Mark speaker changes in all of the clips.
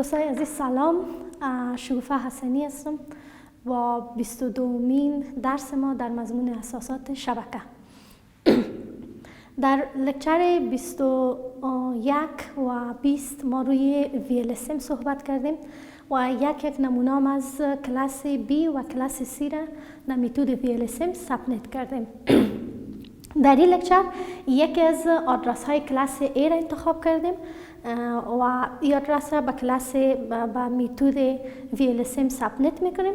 Speaker 1: دوستای عزیز سلام. شگوفه حسنی هستم و 22مین درس ما در مضمون اساسات شبکه. در لکچر 21 و 20 ما روی VLSM صحبت کردیم و یک نمونه از کلاس B و کلاس C را در متد VLSM سابمیت کردیم. در این لکچر یکی از آدرس های کلاس A را انتخاب کردیم و این آدرس را به کلاس با متد VLSM سابمیت میکنیم.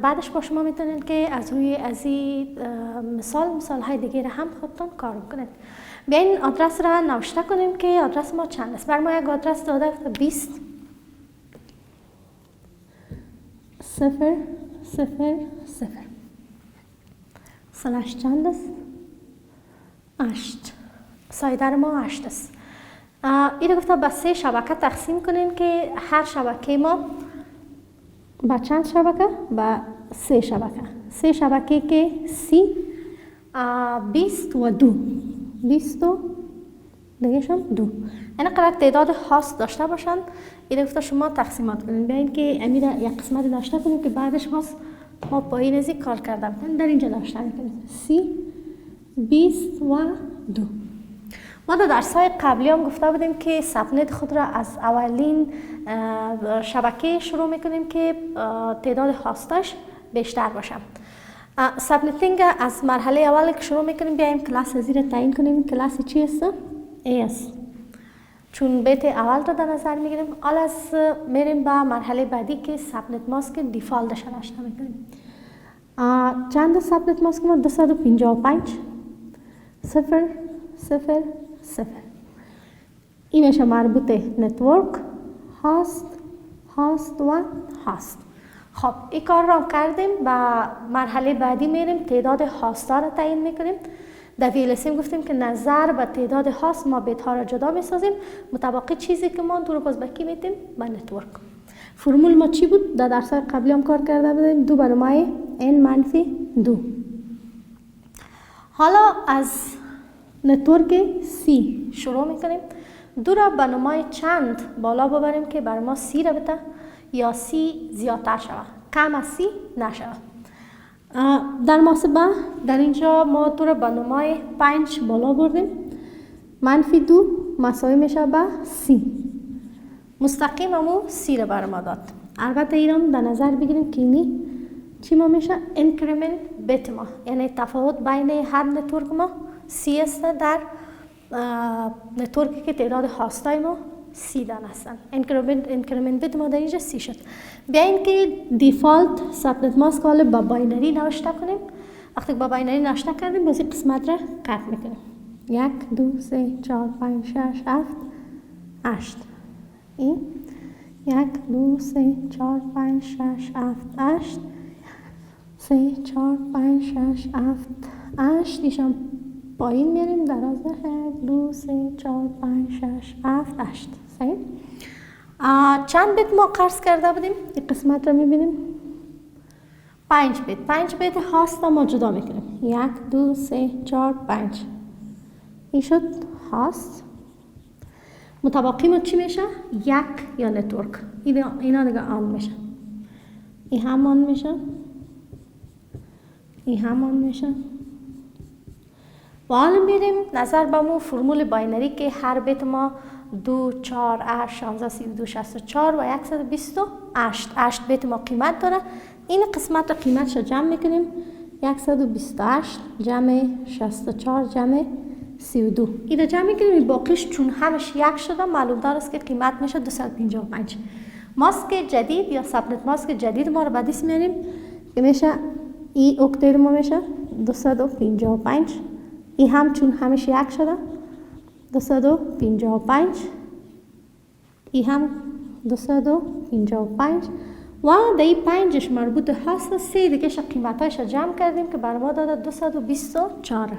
Speaker 1: بعدش با شما میتونید که از روی از این مثال های دیگه را هم خودتون کار کنید. بیاین آدرس را نوشته کنیم که آدرس ما چند است. بر ما یک آدرس داده 20 0 0 0 سلش چند است؟ 8. سایدر ما 8 است. این گفته به 3 شبکه تقسیم کنیم که هر شبکه ما با چند شبکه؟ با 3 شبکه. 3 شبکه که C 20 و 2 20 و دیگه شم 2. یعنی قرار تعداد هاست داشته باشن. این گفته شما تقسیمات کنیم. بیاین که امیر یک قسمت داشته کنیم که بعدش هاست ما پایین از این کار کردم. در اینجا داشته کنیم C 20 و 2. ما در درس‌های قبلی هم گفته بودیم که سابنت خود را از اولین شبکه شروع میکنیم که تعداد هاستش بیشتر باشه. سابنتینگ از مرحله اول که شروع میکنیم بیایم کلاس از را تعیین کنیم. کلاس چی است؟ A است. چون بیت اول رو در نظر میگیریم. حالا از میریم به مرحله بعدی که سابنت ماسک دیفالتش را داشته میکنیم. چند سابنت ماسک ما 255 0 0 0. این میشه مربوط نتورک، هاست و هاست. خب این کار را کردیم. با مرحله بعدی میریم تعداد هاست ها را تعیین میکنیم. در VLSM گفتیم که نظر به تعداد هاست ما بیت ها را جدا میسازیم. مطابق چیزی که ما رو باز بکی میتیم به نتورک. فرمول ما چی بود؟ در درس قبلی هم کار کرده بودیم. 2 برای n-2. حالا از نتورک C شروع میکنیم. 2 را به نمای چند بالا ببریم که بر ما C را بده یا C زیادتر شود، کم از C نشود. در محاسبه در اینجا ما 2 را به نمای 5 بالا بردیم. -2 مساوی میشه به C. مستقیم همو C را بر ما داد. البته این در نظر بگیریم که اینی چی ما میشه؟ انکریمنت بیت ما، یعنی تفاوت بین هر نتورک ما C است در نتورکی که تعداد هاستای ما C دان هستن. انکریمنت بیت ما در اینجا C شد. بیاین که دیفالت سابنت ماسک حالا با باینری نوشته کنیم. وقتی با باینری نوشته کردیم باز این قسمت را قطع میکنیم. 1 2 3 4 5 6 7 8. این 1 2 3 4 5 6 7 8 3 4 5 6 7 8. ایشان پایین میریم. 1 2 3 4 5 6 7 8. صحیح. چند بیت ما قرض کرده بودیم؟ این قسمت رو میبینیم 5 بیت. 5 بیت هاست ما جدا میکنیم. 1 2 3 4 5. این شد هاست. متبقی ما چی میشه؟ یک یا نتورک. اینا دیگه آن میشه. این هم آن میشه. این هم آن میشه. و حالا میریم نظر به مو فرمول باینری که هر بیت ما 2 4 8 16 32 64 و 128. 8 بیت ما قیمت داره. این قسمت رو قیمتش جمع میکنیم. 128 جمع 64 جمع 32. این رو جمع میکنیم. باقیش چون همش یک شده معلوم دار است که قیمت میشه 255. ماسک جدید یا سابنت ماسک جدید ما رو بعد اسم میاریم که میشه ای اکتیر ما میشه 255. این هم چون همش یک شده 255. این هم 255 و در این 5ش مربوط هست. 3 دیگه قیمتایش جمع کردیم که بر ما داده 224.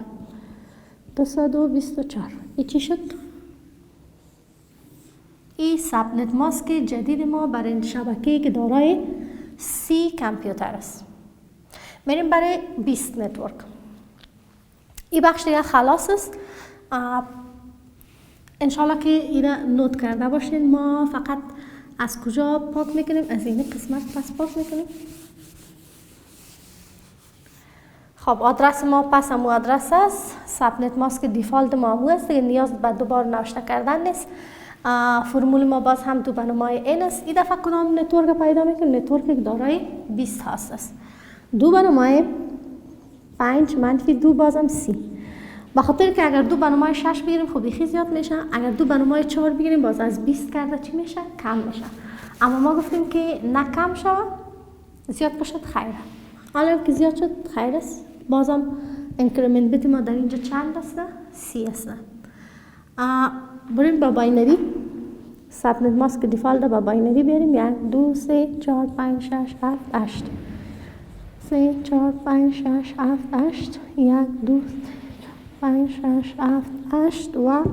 Speaker 1: 224. این چی شد؟ این سابنت ماسک جدید ما برای شبکه‌ای که دارای C کامپیوتر است. میریم برای 20 نتورک. این بخش دیگه خلاص است. انشالله که این نوت کرده باشین. ما فقط از کجا پاک میکنیم؟ از این قسمت پس پاک میکنیم. خب آدرس ما پس همون آدرس است. ساب نت ماسک دیفالت ما هو است دیگه، نیاز به دوباره نوشته کردن نیست. فرمول ما باز هم 2 به نمای n است. این دفعه کدام نتورک پیدا میکنیم؟ نتورک که دارای 20 هاست است. 2 به نمای 5 منفی 2 بازم 30. به خاطر که اگر 2 به نمای 6 بگیریم خب بیخی زیاد میشه. اگر 2 به نمای 4 بگیریم باز از 20 کرده چی میشه؟ کم میشه. اما ما گفتیم که نه کم شود زیاد باشد خیره. حالا که زیاد شد خیر است. بازم انکریمنت بیت ما در اینجا چند است؟ 30 است. بریم با باینری. ساب نت ماسک دیفالت با باینری بیاریم. 1 2 3 4 5 6 7 8 3 4 5 6 7 8 1 2 5 6 7 8 و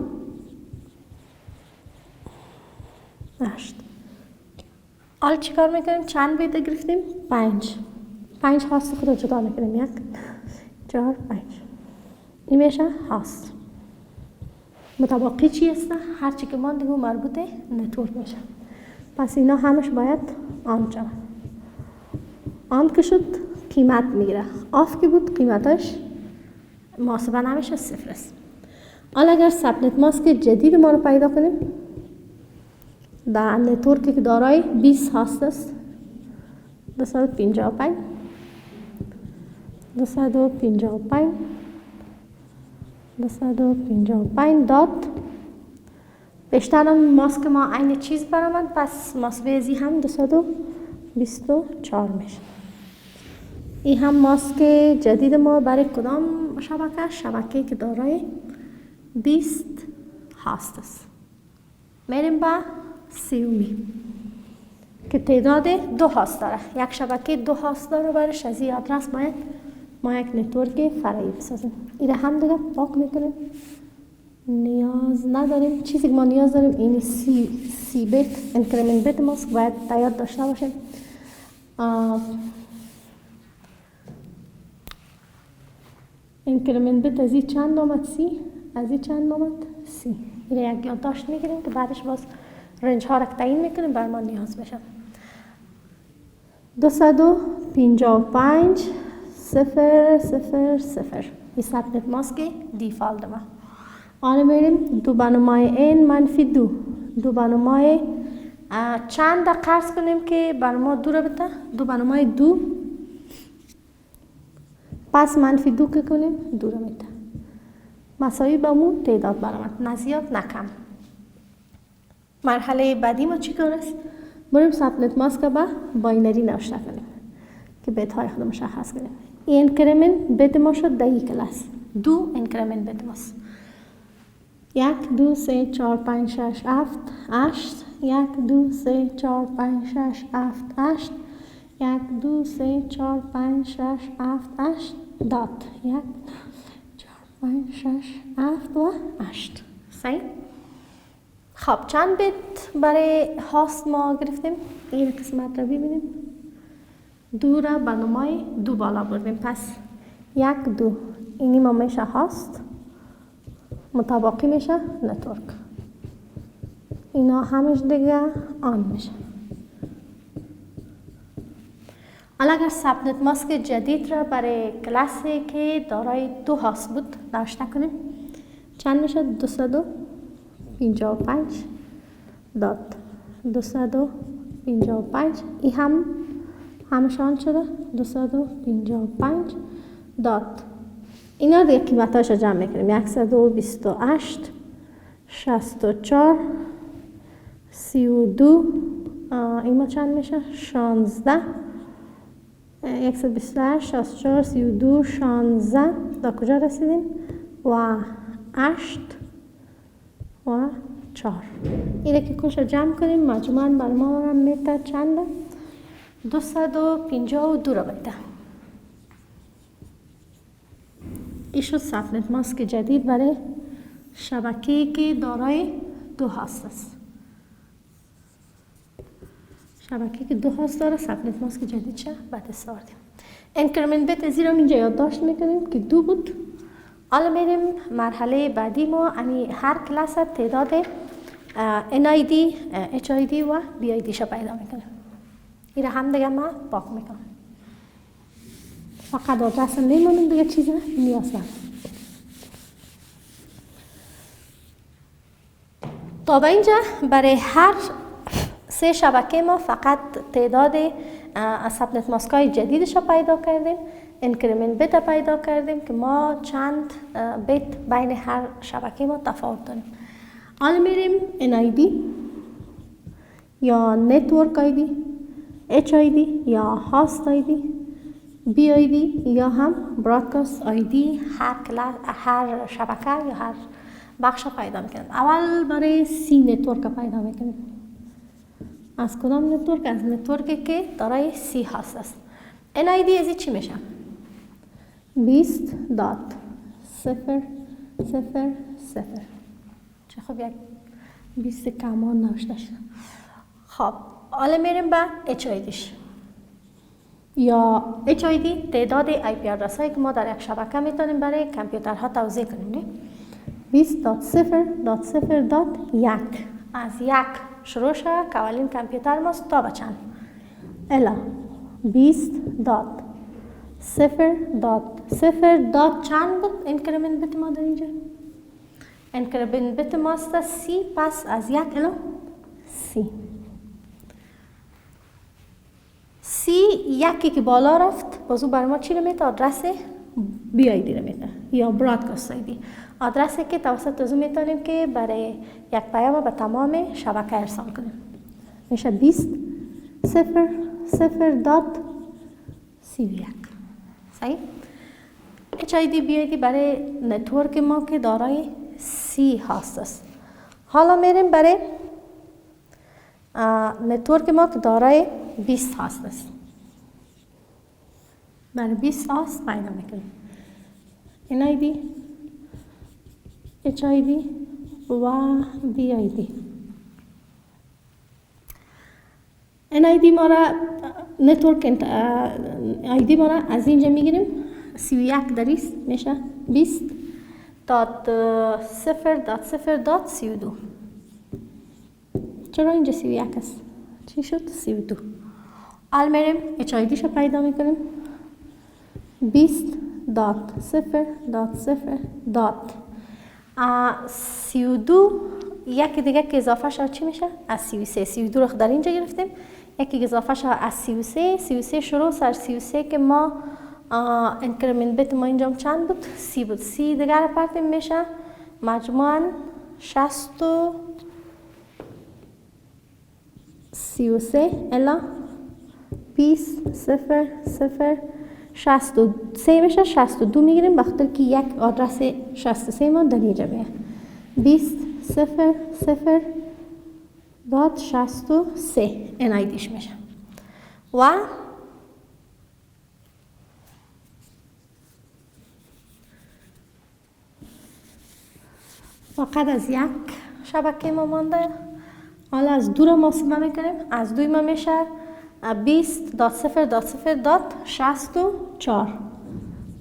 Speaker 1: 8. حالا چی کار میکنیم؟ چند بیت گرفتیم؟ 5 هاست خود رو جدا میکنیم. 1 4 5 این میشه هاست. متباقی چی است؟ هرچی که ماند دیگه مربوط نتورک میشه. پس اینا همش باید آن شود. آن که شد قیمت میگیره. آف که بود قیمتش محاسبه نمیشه، 0 است. حالا اگر ساب نت ماسک جدید ما رو پیدا کنیم در نتورکی که دارای 20 هاست است. 255 255 255 دات بیشتر ماسک ما عین چیز برآمد، پس ماسک ازی هم 224 میشه. این هم ماسک جدید ما برای کدام شبکه؟ شبکه که دارای 20 هاست است. میریم با 30 که تعداد 2 هاست داره. یک شبکه 2 هاست داره. برش از این آدرس باید ما یک نتورک فرعی بسازیم. این هم دیگه پاک میکنیم. نیاز نداریم. چیزی که ما نیاز داریم این سی بیت انکریمنت بیت ماسک باید تیار داشته باشیم. انکریمنت بیت از این چند آمد؟ 30. از این چند آمد؟ 30. این یک یادداشت میگیریم که بعدش باز رنج ها را تعیین میکنیم بر ما نیاز بشه. 255 0 0 0 این ساب نت ماسک دیفالت ما. آن میریم 2 به نمای n منفی 2 2 به نمای چند قرض کنیم که بر ما 2 را بده؟ 2 به نمای 2 پس منفی 2 که کنیم 2 را میده. مساوی به مون تعداد برآمد، نه زیاد نه کم. مرحله بعدی ما چی کار است؟ بریم ساب نت ماسک با باینری نوشته کنیم که بیت های خود مشخص کنیم. این انکریمنت بیت ما شد در این کلاس. 2 انکریمنت بیت ماست. 1 2 3 4 5 6 7 8 1 2 3 4 5 6 7 8 1 2 3 4 5 6 7 8 دات 1 4 5 6 7 و 8. صحیح؟ خب چند بیت برای هاست ما گرفتیم؟ این قسمت را ببینیم. 2 را به نمای 2 بالا بردیم. پس 1 2 اینی ما میشه هاست، متباقی میشه نتورک. اینا همش دیگه آن میشه. حالا اگر ساب نت ماسک جدید را برای کلاسی که دارای 2 هاست بود نوشته کنیم چند میشه؟ 255 دات 255 این هم همشان شده 255 دات. اینا دیگه قیمتاش رو جمع میکنیم. 128 64 32 این ما چند میشه؟ 16 128 64 32 16 تا کجا رسیدیم؟ و 8 و 4. اینه که کلش جمع کنیم مجموعاً بر ما میتر چنده؟ 252 را بده. این شد ساب نت ماسک جدید برای شبکه‌ای که دارای 2 هاست است. شبکه‌ای که 2 هاست داره ساب نت ماسک جدید شه بعد استفاردیم. انکریمنت بیت از این رو اینجا یادداشت میکنیم که 2 بود. حالا میریم مرحله بعدی ما هر کلاس تعداد NID HID و BID شو پیدا میکنیم. این هم دیگه ما پاک میکنم. فقط آدرس نمیمونیم دیگه چیزی نیاز ندارم. تا به اینجا برای هر 3 شبکه ما فقط تعداد سبنت ماسک های جدیدش رو پیدا کردیم، انکریمنت بیت پیدا کردیم که ما چند بیت بین هر شبکه ما تفاوت داریم. حالا میریم NID یا نتورک ID، HID یا هاست ID، BID یا هم برادکاست ID. هر شبکه یا هر بخش پیدا میکنیم. اول برای سی نتورک پیدا میکنیم. از کدام نتورک؟ از نتورکی که دارای سی هاست است. NID ازی چی میشه؟ 20.0.0.0. چه خب یک 20 کمان نوشته شد. خب حالا میریم به HIDش یا HID تعداد IP آدرس هایی که ما در یک شبکه میتونیم برای کامپیوترها توزیع کنیم. 20.0.0.1 از یک شروع شد که اولین کامپیوتر ماست تا به چند الا 20.0.0. چند بود انکریمنت بیت ما در اینجا؟ انکریمنت بیت ماست سی، پس از 1 الا سی. سی یکی که بالا رفت بازو بر ما چی رو میده؟ آدرس BID رو میده یا برادکاست ID. آدرسی که توسط ازو میتونیم که برای یک پیام به تمام شبکه ارسال کنیم. میشه 20.0.0.31. صحیح؟ HID BID برای نتورک ما که دارای سی هاست است. حالا میریم برای نتورک ما که دارای 20 هاست است. برای 20 هاست پیدا میکنیم. NID HID و BID. NID ما را نتورک ID ما را از اینجا میگیریم. 31 دریست میشه 20.0.0.32. چرا اینجا 31 است؟ چی شد؟ 32. حالا میریم HID شو پیدا میکنیم. 20.0.0.32. یکی دیگه که اضافه شد چی میشه؟ از 33. 32 رو در اینجا گرفتیم. یکی اضافه شد از 33. 33 شروع سر 33 که ما انکریمنت بیت ما اینجا چند بود؟ 30 بود. 30 دیگه رو پرتیم میشه مجموعاً 33 الا 20.0.0.63 میشه. 62 میگیریم بخاطر که یک آدرس 63 ما در اینجا میاد. 20.0.0.63 NIDش میشه. و فقط از یک شبکه ما مانده. حالا از دو رو محاسبه میکنیم. از دوی ما میشه 20.0.0.64.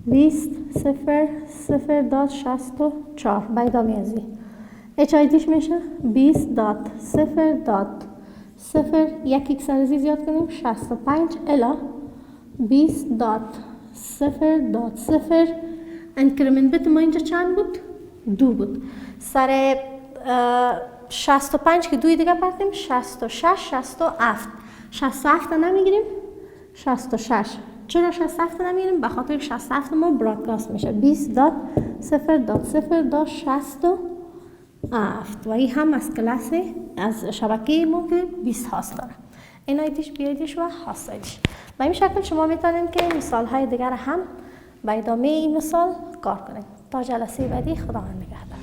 Speaker 1: 20.0.0.64 پیدا میازی. HIDش میشه 20.0.0 یک سرزی زیاد کنیم 65 الا 20.0.0. انکریمنت بیت ما اینجا چند بود؟ 2 بود. سر 65 که دوی دیگه پرتیم 66 67. 67 نمیگیریم 66. چرا 67 نمیگیریم؟ به خاطر 67 ما برادکاست میشه 20.0.0.67 و این هم از کلاس از شبکه ما که 20 هاست داره. NIDش BIDش و هاست ایدش. به این شکل شما میتونید که مثال های دیگر هم به ادامه این مثال کار کنید. تا جلسه بعدی خداوند نگهدار.